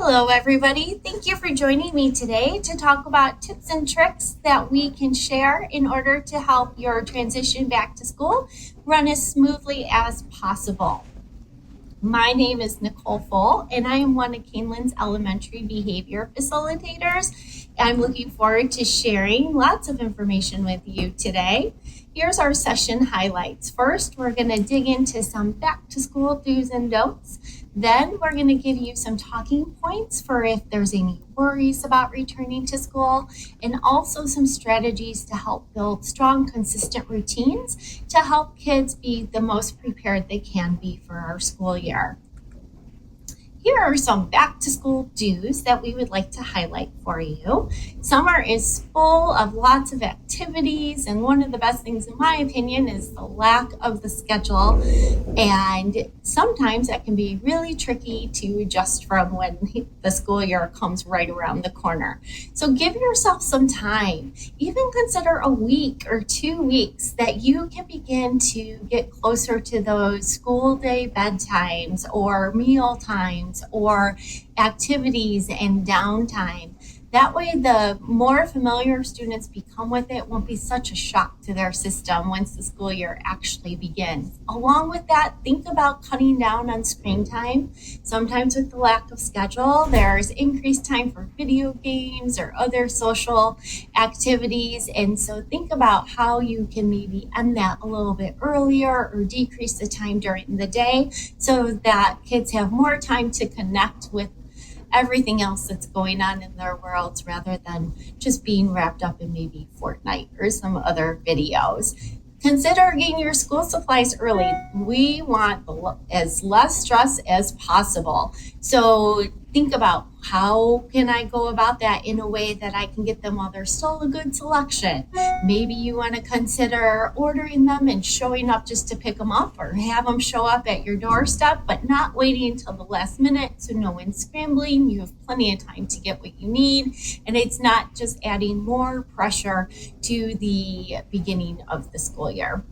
Hello, everybody. Thank you for joining me today to talk about tips and tricks that we can share in order to help your transition back to school run as smoothly as possible. My name is Nicole Full, and I am one of Kaneland's elementary behavior facilitators. I'm looking forward to sharing lots of information with you today. Here's our session highlights. First, we're going to dig into some back to school do's and don'ts. Then we're going to give you some talking points for if there's any worries about returning to school, and also some strategies to help build strong, consistent routines to help kids be the most prepared they can be for our school year. Here are some back to school do's that we would like to highlight for you. Summer is full of lots of activities, and one of the best things, in my opinion, is the lack of the schedule. And sometimes that can be really tricky to adjust from when the school year comes right around the corner. So give yourself some time. Even consider a week or 2 weeks that you can begin to get closer to those school day bedtimes or meal times or activities and downtime. That way, the more familiar students become with it, won't be such a shock to their system once the school year actually begins. Along with that, think about cutting down on screen time. Sometimes with the lack of schedule, there's increased time for video games or other social activities. And so think about how you can maybe end that a little bit earlier or decrease the time during the day so that kids have more time to connect with everything else that's going on in their worlds rather than just being wrapped up in maybe Fortnite or some other videos. Consider getting your school supplies early. We want as less stress as possible. So think about how can I go about that in a way that I can get them while there's still a good selection. Maybe you want to consider ordering them and showing up just to pick them up, or have them show up at your doorstep, but not waiting until the last minute so no one's scrambling. You have plenty of time to get what you need, and it's not just adding more pressure to the beginning of the school year.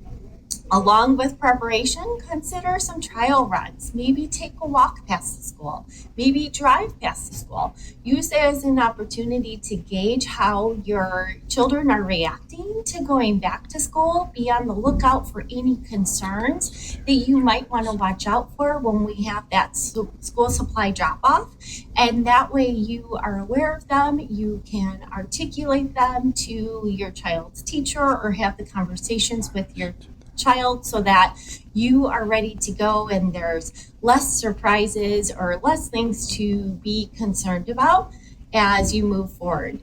Along with preparation, consider some trial runs. Maybe take a walk past the school. Maybe drive past the school. Use it as an opportunity to gauge how your children are reacting to going back to school. Be on the lookout for any concerns that you might want to watch out for when we have that school supply drop off. And that way you are aware of them. You can articulate them to your child's teacher or have the conversations with your child so that you are ready to go and there's less surprises or less things to be concerned about as you move forward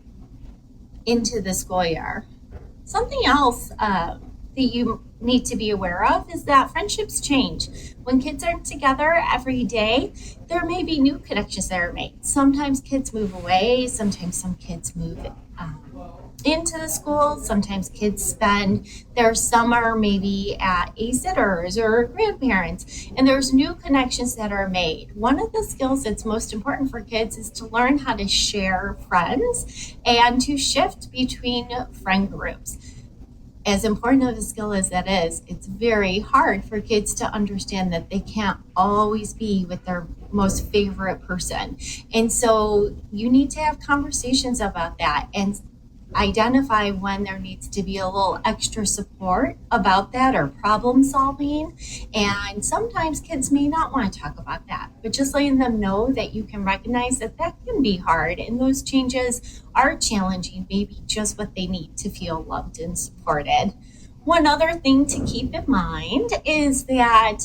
into the school year. Something else that you need to be aware of is that friendships change. When kids are together every day, there may be new connections that are made. Sometimes kids move away, sometimes some kids move into the school. Sometimes kids spend their summer maybe at a sitter's or grandparents, and there's new connections that are made. One of the skills that's most important for kids is to learn how to share friends and to shift between friend groups. As important of a skill as that is, it's very hard for kids to understand that they can't always be with their most favorite person. And so you need to have conversations about that and identify when there needs to be a little extra support about that or problem solving. And sometimes kids may not want to talk about that, but just letting them know that you can recognize that that can be hard and those changes are challenging, maybe just what they need to feel loved and supported. One other thing to keep in mind is that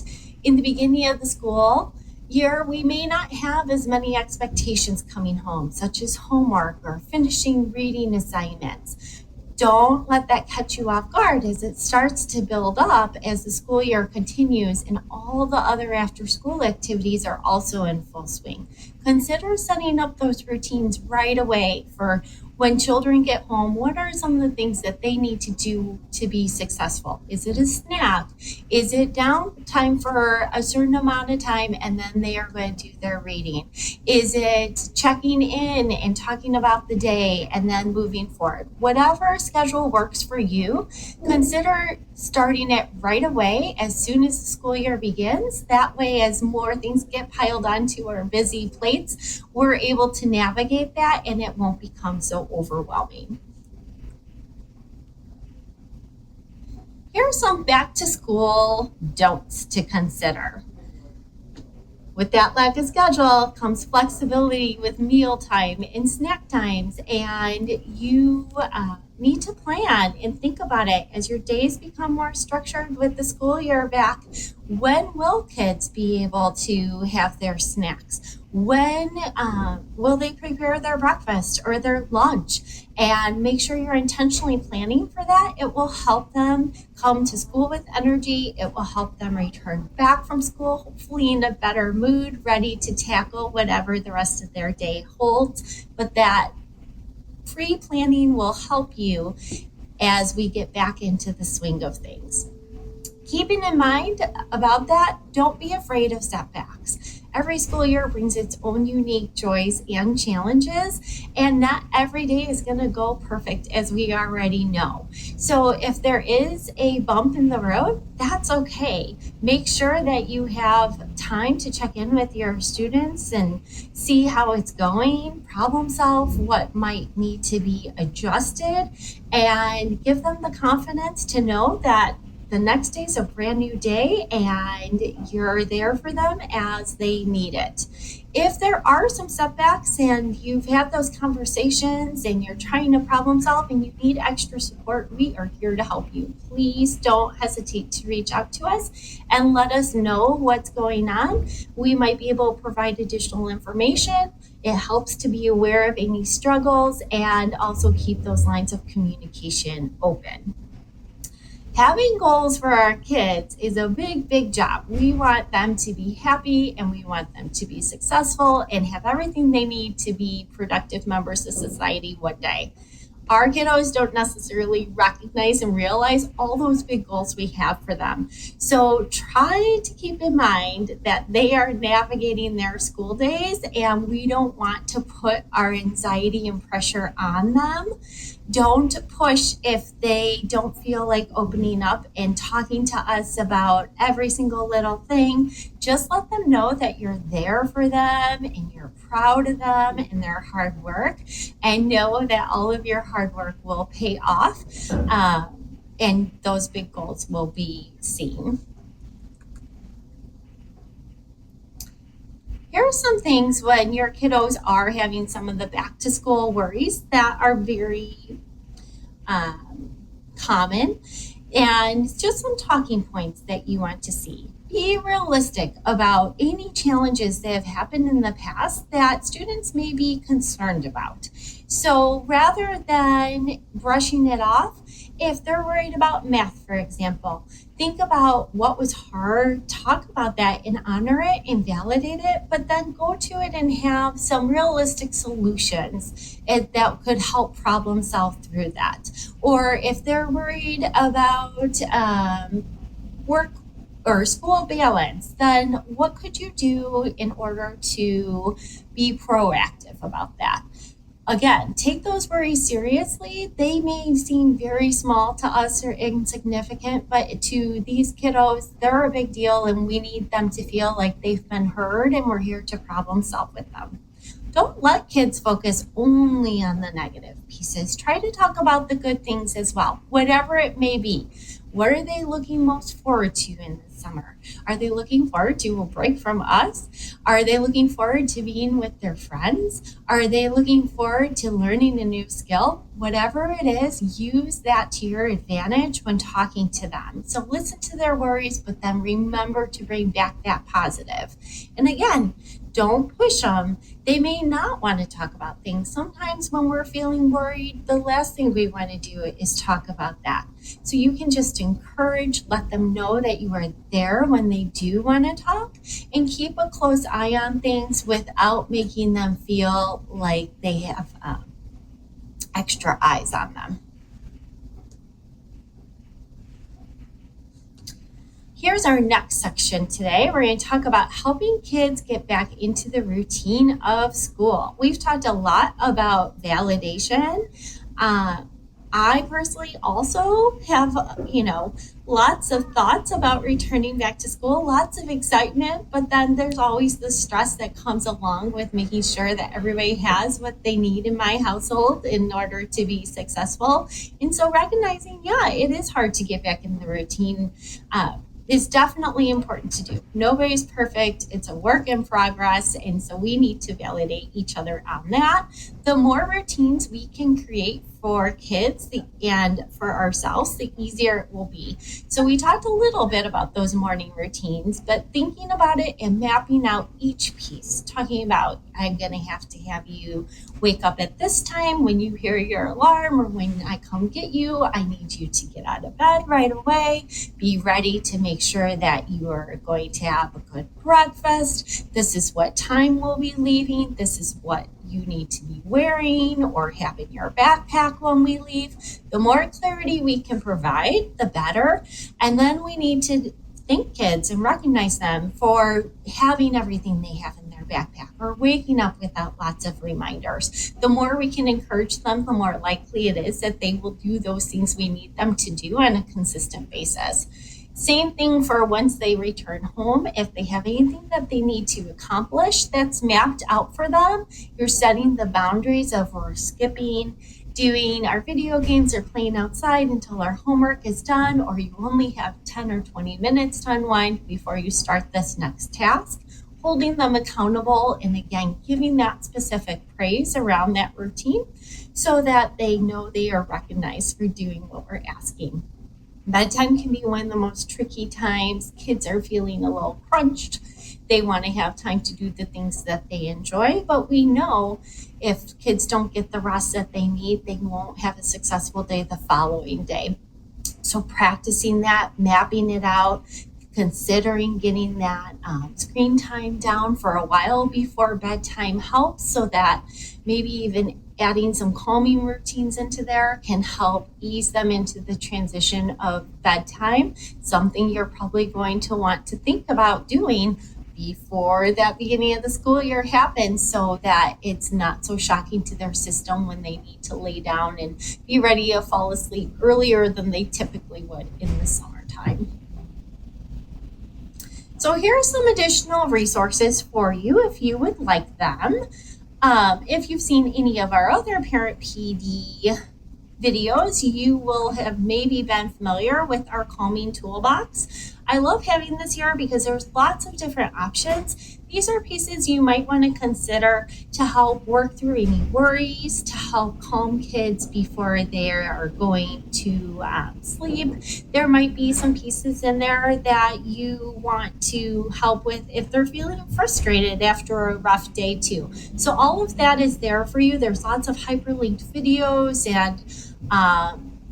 in the beginning of the school year, we may not have as many expectations coming home, such as homework or finishing reading assignments. Don't let that catch you off guard as it starts to build up as the school year continues and all the other after school activities are also in full swing. Consider setting up those routines right away for When children get home, what are some of the things that they need to do to be successful? Is it a snack? Is it downtime for a certain amount of time and then they are going to do their reading? Is it checking in and talking about the day and then moving forward? Whatever schedule works for you, consider starting it right away as soon as the school year begins. That way, as more things get piled onto our busy plates, we're able to navigate that and it won't become so overwhelming. Here are some back to school don'ts to consider. With that lack of schedule comes flexibility with meal time and snack times, and you need to plan and think about it as your days become more structured with the school year back. When will kids be able to have their snacks? When will they prepare their breakfast or their lunch? And make sure you're intentionally planning for that. It will help them come to school with energy. It will help them return back from school, hopefully in a better mood, ready to tackle whatever the rest of their day holds. But that pre-planning will help you as we get back into the swing of things. Keeping in mind about that, don't be afraid of setbacks. Every school year brings its own unique joys and challenges, and not every day is going to go perfect, as we already know. So if there is a bump in the road, that's okay. Make sure that you have time to check in with your students and see how it's going, problem solve what might need to be adjusted, and give them the confidence to know that the next day is a brand new day and you're there for them as they need it. If there are some setbacks and you've had those conversations and you're trying to problem solve and you need extra support, we are here to help you. Please don't hesitate to reach out to us and let us know what's going on. We might be able to provide additional information. It helps to be aware of any struggles and also keep those lines of communication open. Having goals for our kids is a big, big job. We want them to be happy and we want them to be successful and have everything they need to be productive members of society one day. Our kiddos don't necessarily recognize and realize all those big goals we have for them. So try to keep in mind that they are navigating their school days and we don't want to put our anxiety and pressure on them. Don't push if they don't feel like opening up and talking to us about every single little thing. Just let them know that you're there for them and you're proud of them and their hard work, and know that all of your hard work will pay off and those big goals will be seen. Here are some things when your kiddos are having some of the back to school worries that are very common, and just some talking points that you want to see. Be realistic about any challenges that have happened in the past that students may be concerned about. So rather than brushing it off, if they're worried about math, for example, think about what was hard, talk about that and honor it and validate it, but then go to it and have some realistic solutions that could help problem solve through that. Or if they're worried about work or school balance, then what could you do in order to be proactive about that? Again, take those worries seriously. They may seem very small to us or insignificant, but to these kiddos, they're a big deal and we need them to feel like they've been heard and we're here to problem solve with them. Don't let kids focus only on the negative pieces. Try to talk about the good things as well, whatever it may be. What are they looking most forward to in the summer? Are they looking forward to a break from us? Are they looking forward to being with their friends? Are they looking forward to learning a new skill? Whatever it is, use that to your advantage when talking to them. So listen to their worries, but then remember to bring back that positive. And again, don't push them. They may not want to talk about things. Sometimes when we're feeling worried, the last thing we want to do is talk about that. So you can just encourage, let them know that you are there when they do want to talk, and keep a close eye on things without making them feel like they have extra eyes on them. Here's our next section today. We're going to talk about helping kids get back into the routine of school. We've talked a lot about validation. I personally also have, lots of thoughts about returning back to school, lots of excitement, but then there's always the stress that comes along with making sure that everybody has what they need in my household in order to be successful. And so recognizing, it is hard to get back in the routine is definitely important to do. Nobody's perfect. It's a work in progress. And so we need to validate each other on that. The more routines we can create for kids and for ourselves, the easier it will be. So we talked a little bit about those morning routines, but thinking about it and mapping out each piece, talking about I'm going to have you wake up at this time when you hear your alarm, or when I come get you, I need you to get out of bed right away. Be ready to make sure that you are going to have a good breakfast. This is what time we'll be leaving. This is what you need to be wearing or have in your backpack when we leave. The more clarity we can provide, the better. And then we need to thank kids and recognize them for having everything they have in their backpack or waking up without lots of reminders. The more we can encourage them, the more likely it is that they will do those things we need them to do on a consistent basis. Same thing for once they return home. If they have anything that they need to accomplish that's mapped out for them, you're setting the boundaries of we're skipping doing our video games or playing outside until our homework is done, or you only have 10 or 20 minutes to unwind before you start this next task. Holding them accountable and again, giving that specific praise around that routine so that they know they are recognized for doing what we're asking. Bedtime can be one of the most tricky times. Kids are feeling a little crunched. They want to have time to do the things that they enjoy, but we know if kids don't get the rest that they need, they won't have a successful day the following day. So practicing that, mapping it out, considering getting that screen time down for a while before bedtime helps, so that maybe even adding some calming routines into there can help ease them into the transition of bedtime, something you're probably going to want to think about doing before that beginning of the school year happens, so that it's not so shocking to their system when they need to lay down and be ready to fall asleep earlier than they typically would in the summertime. So here are some additional resources for you if you would like them. If you've seen any of our other Parent PD videos, you will have maybe been familiar with our calming toolbox. I love having this here because there's lots of different options. These are pieces you might want to consider to help work through any worries, to help calm kids before they are going to sleep. There might be some pieces in there that you want to help with if they're feeling frustrated after a rough day too. So all of that is there for you. There's lots of hyperlinked videos and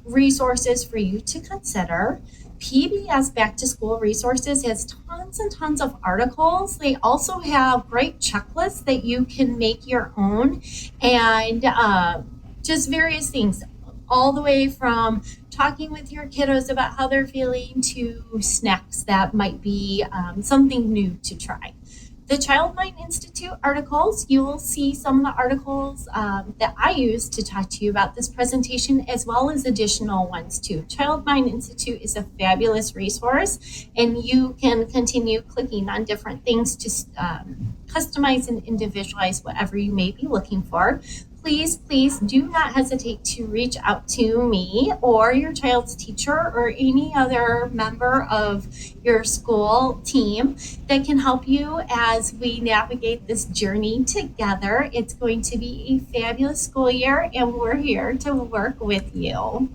resources for you to consider. PBS Back to School Resources has tons and tons of articles. They also have great checklists that you can make your own, and just various things, all the way from talking with your kiddos about how they're feeling to snacks that might be something new to try. The Child Mind Institute articles, you will see some of the articles that I use to talk to you about this presentation, as well as additional ones too. Child Mind Institute is a fabulous resource, and you can continue clicking on different things to customize and individualize whatever you may be looking for. Please do not hesitate to reach out to me or your child's teacher or any other member of your school team that can help you as we navigate this journey together. It's going to be a fabulous school year, and we're here to work with you.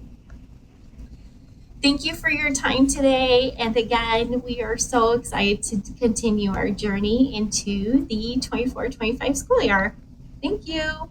Thank you for your time today. And again, we are so excited to continue our journey into the 24-25 school year. Thank you.